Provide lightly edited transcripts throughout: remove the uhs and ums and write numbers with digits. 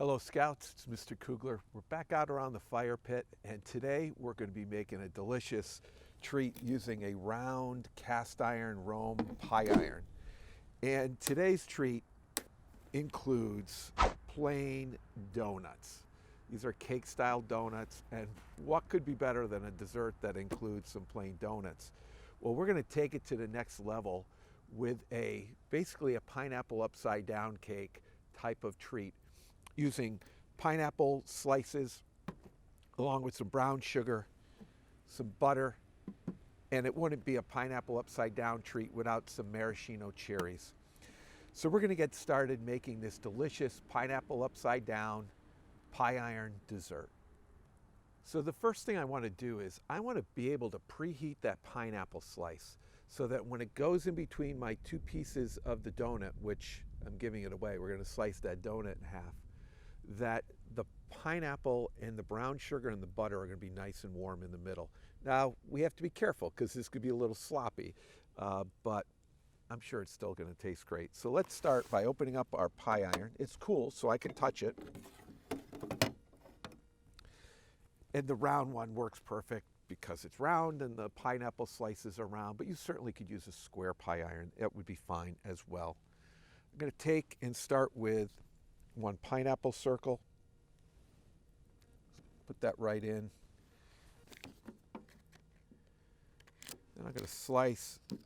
Hello Scouts, it's Mr. Kugler. We're back out around the fire pit, and today we're going to be making a delicious treat using a round cast iron Rome pie iron. And today's treat includes plain donuts. These are cake style donuts, and what could be better than a dessert that includes some plain donuts? Well, we're going to take it to the next level with basically a pineapple upside down cake type of treat, using pineapple slices along with some brown sugar, some butter, and it wouldn't be a pineapple upside down treat without some maraschino cherries. So we're going to get started making this delicious pineapple upside down pie iron dessert. So the first thing I want to do is I want to be able to preheat that pineapple slice so that when it goes in between my two pieces of the donut, which I'm giving it away, we're going to slice that donut in half, that the pineapple and the brown sugar and the butter are going to be nice and warm in the middle. Now, we have to be careful because this could be a little sloppy, but I'm sure it's still going to taste great. So let's start by opening up our pie iron. It's cool, so I can touch it. And the round one works perfect because it's round and the pineapple slices are round, but you certainly could use a square pie iron. It would be fine as well. I'm going to take and start with one pineapple circle. Put that right in. Then I'm going to slice a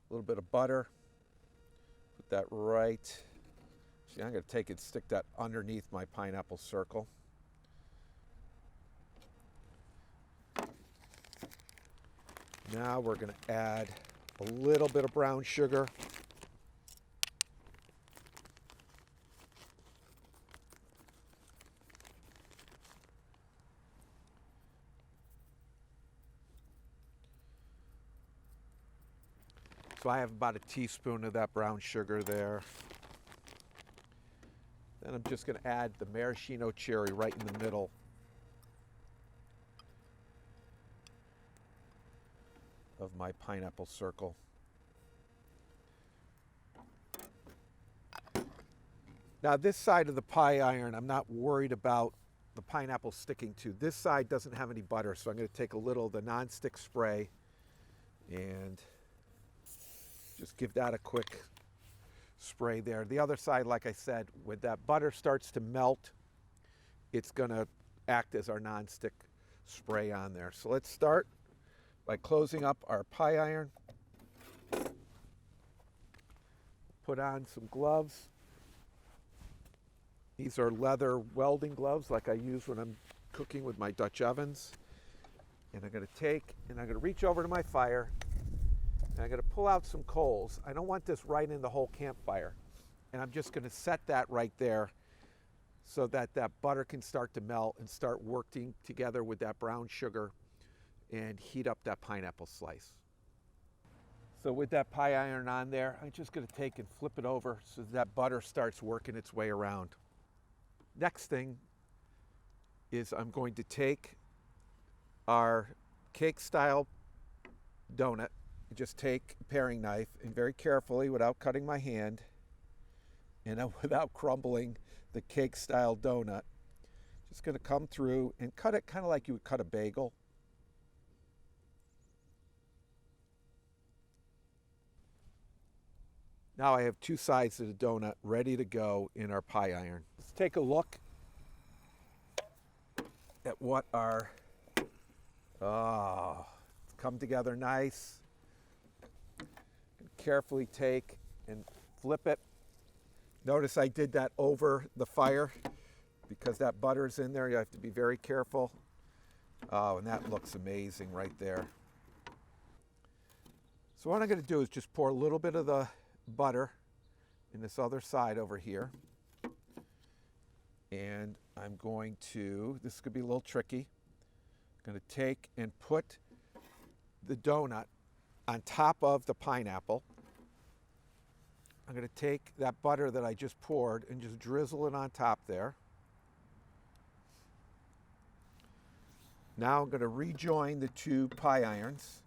little bit of butter. Put that right. See, I'm going to take and stick that underneath my pineapple circle. Now we're going to add a little bit of brown sugar. So I have about a teaspoon of that brown sugar there. Then I'm just going to add the maraschino cherry right in the middle. Of my pineapple circle. Now this side of the pie iron, I'm not worried about the pineapple sticking to. This side doesn't have any butter, so I'm going to take a little of the non-stick spray and just give that a quick spray there. The other side, like I said, when that butter starts to melt, it's going to act as our non-stick spray on there. So let's start by closing up our pie iron. Put on some gloves. These are leather welding gloves like I use when I'm cooking with my Dutch ovens. And I'm going to reach over to my fire, and I'm going to pull out some coals. I don't want this right in the whole campfire. And I'm just going to set that right there so that that butter can start to melt and start working together with that brown sugar and heat up that pineapple slice. So with that pie iron on there, I'm just going to take and flip it over so that butter starts working its way around. Next thing is I'm going to take our cake style donut, just take a paring knife and very carefully, without cutting my hand and without crumbling the cake style donut, just going to come through and cut it kind of like you would cut a bagel. Now I have two sides of the donut ready to go in our pie iron. Let's take a look at what it's come together nice. Carefully take and flip it. Notice I did that over the fire because that butter's in there. You have to be very careful. Oh, and that looks amazing right there. So what I'm going to do is just pour a little bit of the butter in this other side over here, and I'm going to, this could be a little tricky, I'm going to take and put the donut on top of the pineapple. I'm going to take that butter that I just poured and just drizzle it on top there. Now I'm going to rejoin the two pie irons.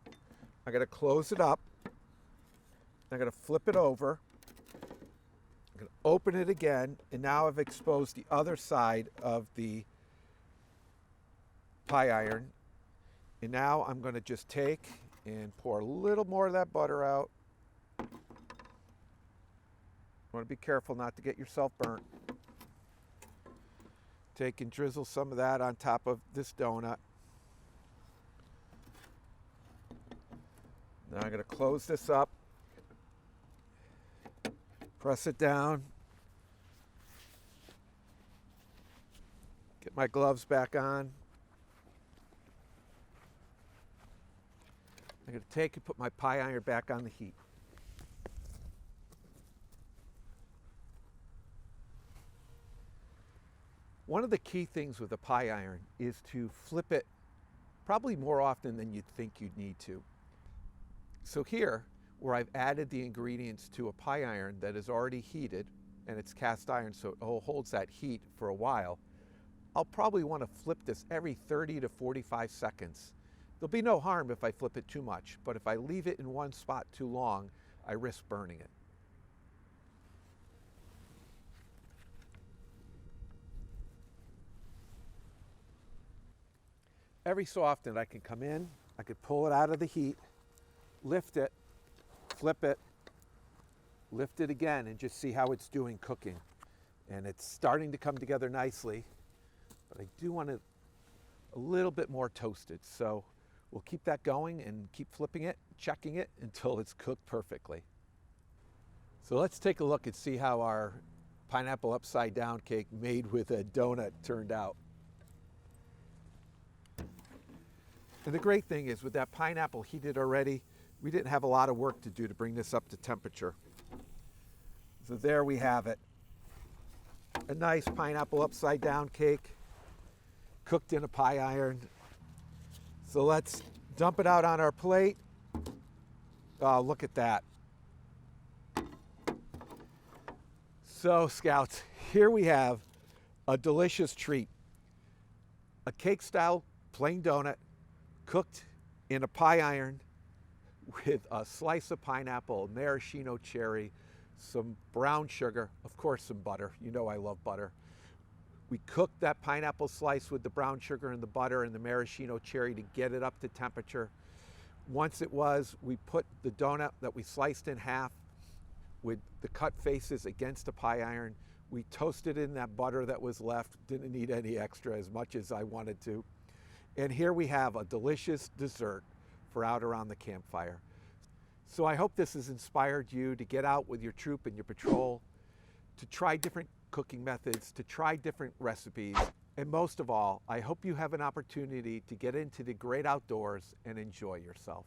I'm going to close it up. I'm going to flip it over. I'm going to open it again, and now I've exposed the other side of the pie iron. And now I'm going to just take and pour a little more of that butter out. You want to be careful not to get yourself burnt. Take and drizzle some of that on top of this donut. Now I'm going to close this up, press it down, get my gloves back on. I'm going to take and put my pie iron back on the heat. One of the key things with a pie iron is to flip it probably more often than you'd think you'd need to. So here, where I've added the ingredients to a pie iron that is already heated, and it's cast iron so it holds that heat for a while, I'll probably want to flip this every 30 to 45 seconds. There'll be no harm if I flip it too much, but if I leave it in one spot too long, I risk burning it. Every so often I can come in, I could pull it out of the heat, lift it, flip it, lift it again, and just see how it's doing cooking. And it's starting to come together nicely, but I do want it a little bit more toasted. So we'll keep that going and keep flipping it, checking it until it's cooked perfectly. So let's take a look and see how our pineapple upside down cake made with a donut turned out. And the great thing is with that pineapple heated already, we didn't have a lot of work to do to bring this up to temperature. So there we have it. A nice pineapple upside down cake cooked in a pie iron. So let's dump it out on our plate. Oh, look at that. So Scouts, here we have a delicious treat. A cake style plain donut cooked in a pie iron with a slice of pineapple, maraschino cherry, some brown sugar, of course some butter. You know I love butter. We cooked that pineapple slice with the brown sugar and the butter and the maraschino cherry to get it up to temperature. Once it was, we put the donut that we sliced in half with the cut faces against the pie iron. We toasted in that butter that was left. Didn't need any extra, as much as I wanted to. And here we have a delicious dessert for out around the campfire. So I hope this has inspired you to get out with your troop and your patrol, to try different cooking methods, to try different recipes. And most of all, I hope you have an opportunity to get into the great outdoors and enjoy yourself.